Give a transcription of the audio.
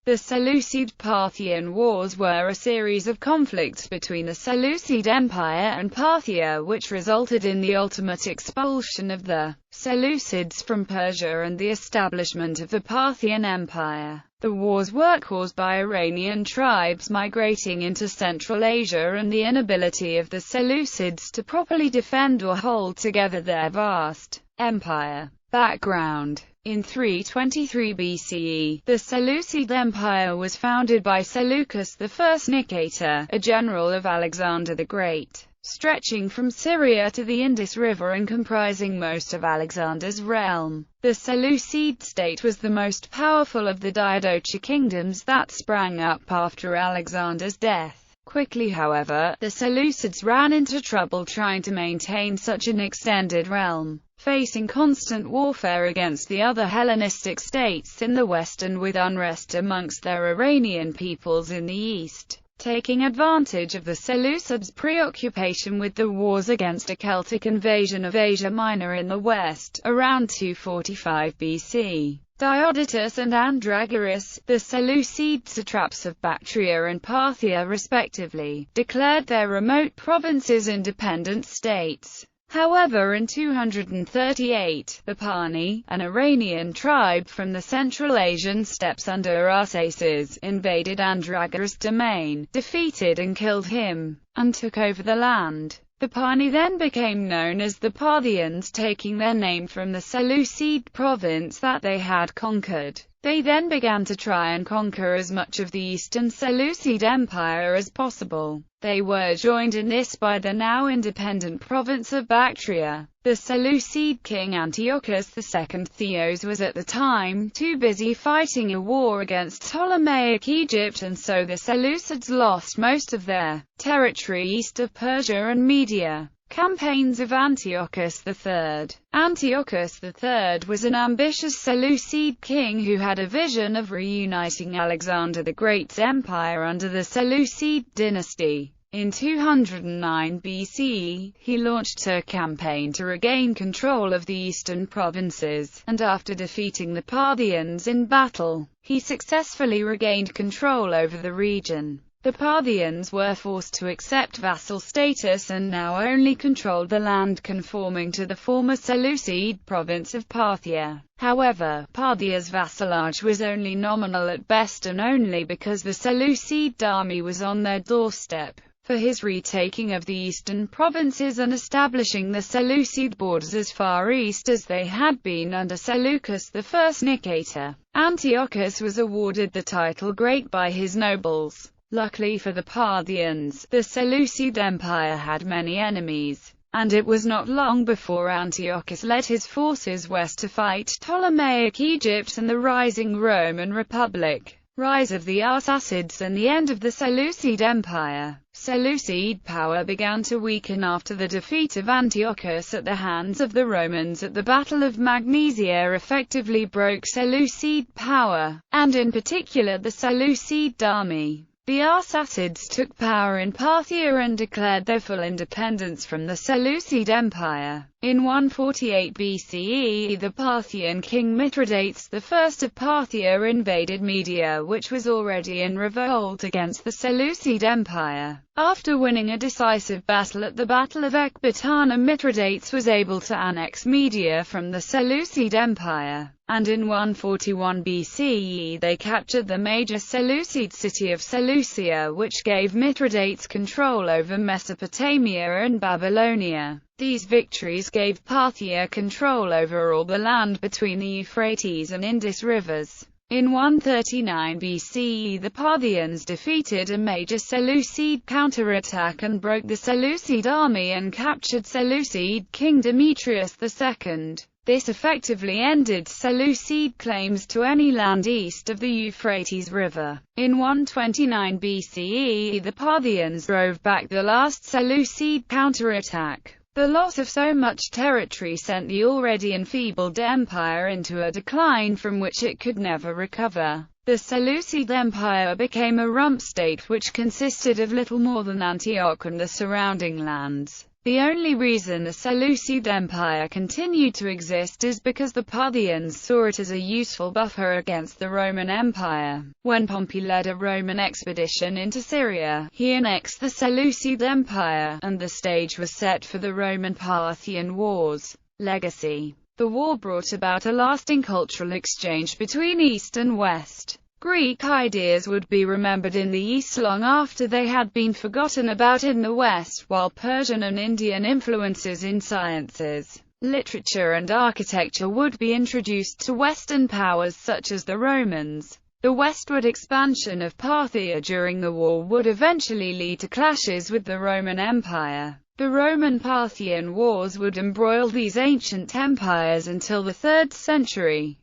The Seleucid-Parthian Wars were a series of conflicts between the Seleucid Empire and Parthia which resulted in the ultimate expulsion of the Seleucids from Persia and the establishment of the Parthian Empire. The wars were caused by Iranian tribes migrating into Central Asia and the inability of the Seleucids to properly defend or hold together their vast empire. Background: in 323 BCE, the Seleucid Empire was founded by Seleucus I Nicator, a general of Alexander the Great, stretching from Syria to the Indus River and comprising most of Alexander's realm. The Seleucid state was the most powerful of the Diadochi kingdoms that sprang up after Alexander's death. Quickly, however, the Seleucids ran into trouble trying to maintain such an extended realm, facing constant warfare against the other Hellenistic states in the west and with unrest amongst their Iranian peoples in the east. Taking advantage of the Seleucids' preoccupation with the wars against a Celtic invasion of Asia Minor in the west, around 245 BC, Diodotus and Andragoras, the Seleucid satraps of Bactria and Parthia respectively, declared their remote provinces independent states. However, in 238, the Pani, an Iranian tribe from the Central Asian steppes under Arsaces, invaded Andragoras' domain, defeated and killed him, and took over the land. The Pani then became known as the Parthians, taking their name from the Seleucid province that they had conquered. They then began to try and conquer as much of the eastern Seleucid Empire as possible. They were joined in this by the now independent province of Bactria. The Seleucid king Antiochus II Theos was at the time too busy fighting a war against Ptolemaic Egypt, and so the Seleucids lost most of their territory east of Persia and Media. Campaigns of Antiochus III. Antiochus III was an ambitious Seleucid king who had a vision of reuniting Alexander the Great's empire under the Seleucid dynasty. In 209 BCE, he launched a campaign to regain control of the eastern provinces, and after defeating the Parthians in battle, he successfully regained control over the region. The Parthians were forced to accept vassal status and now only controlled the land conforming to the former Seleucid province of Parthia. However, Parthia's vassalage was only nominal at best, and only because the Seleucid army was on their doorstep. For his retaking of the eastern provinces and establishing the Seleucid borders as far east as they had been under Seleucus I Nicator, Antiochus was awarded the title Great by his nobles. Luckily for the Parthians, the Seleucid Empire had many enemies, and it was not long before Antiochus led his forces west to fight Ptolemaic Egypt and the rising Roman Republic. Rise of the Arsacids and the end of the Seleucid Empire. Seleucid power began to weaken after the defeat of Antiochus at the hands of the Romans at the Battle of Magnesia effectively broke Seleucid power, and in particular the Seleucid army. The Arsacids took power in Parthia and declared their full independence from the Seleucid Empire. In 148 BCE, the Parthian king Mithridates I of Parthia invaded Media, which was already in revolt against the Seleucid Empire. After winning a decisive battle at the Battle of Ecbatana, Mithridates was able to annex Media from the Seleucid Empire, and in 141 BCE they captured the major Seleucid city of Seleucia, which gave Mithridates control over Mesopotamia and Babylonia. These victories gave Parthia control over all the land between the Euphrates and Indus rivers. In 139 BCE, the Parthians defeated a major Seleucid counterattack and broke the Seleucid army and captured Seleucid king Demetrius II. This effectively ended Seleucid claims to any land east of the Euphrates River. In 129 BCE, the Parthians drove back the last Seleucid counterattack. The loss of so much territory sent the already enfeebled empire into a decline from which it could never recover. The Seleucid Empire became a rump state which consisted of little more than Antioch and the surrounding lands. The only reason the Seleucid Empire continued to exist is because the Parthians saw it as a useful buffer against the Roman Empire. When Pompey led a Roman expedition into Syria, he annexed the Seleucid Empire, and the stage was set for the Roman-Parthian Wars. Legacy. The war brought about a lasting cultural exchange between East and West. Greek ideas would be remembered in the East long after they had been forgotten about in the West, while Persian and Indian influences in sciences, literature and architecture would be introduced to Western powers such as the Romans. The westward expansion of Parthia during the war would eventually lead to clashes with the Roman Empire. The Roman-Parthian Wars would embroil these ancient empires until the 3rd century.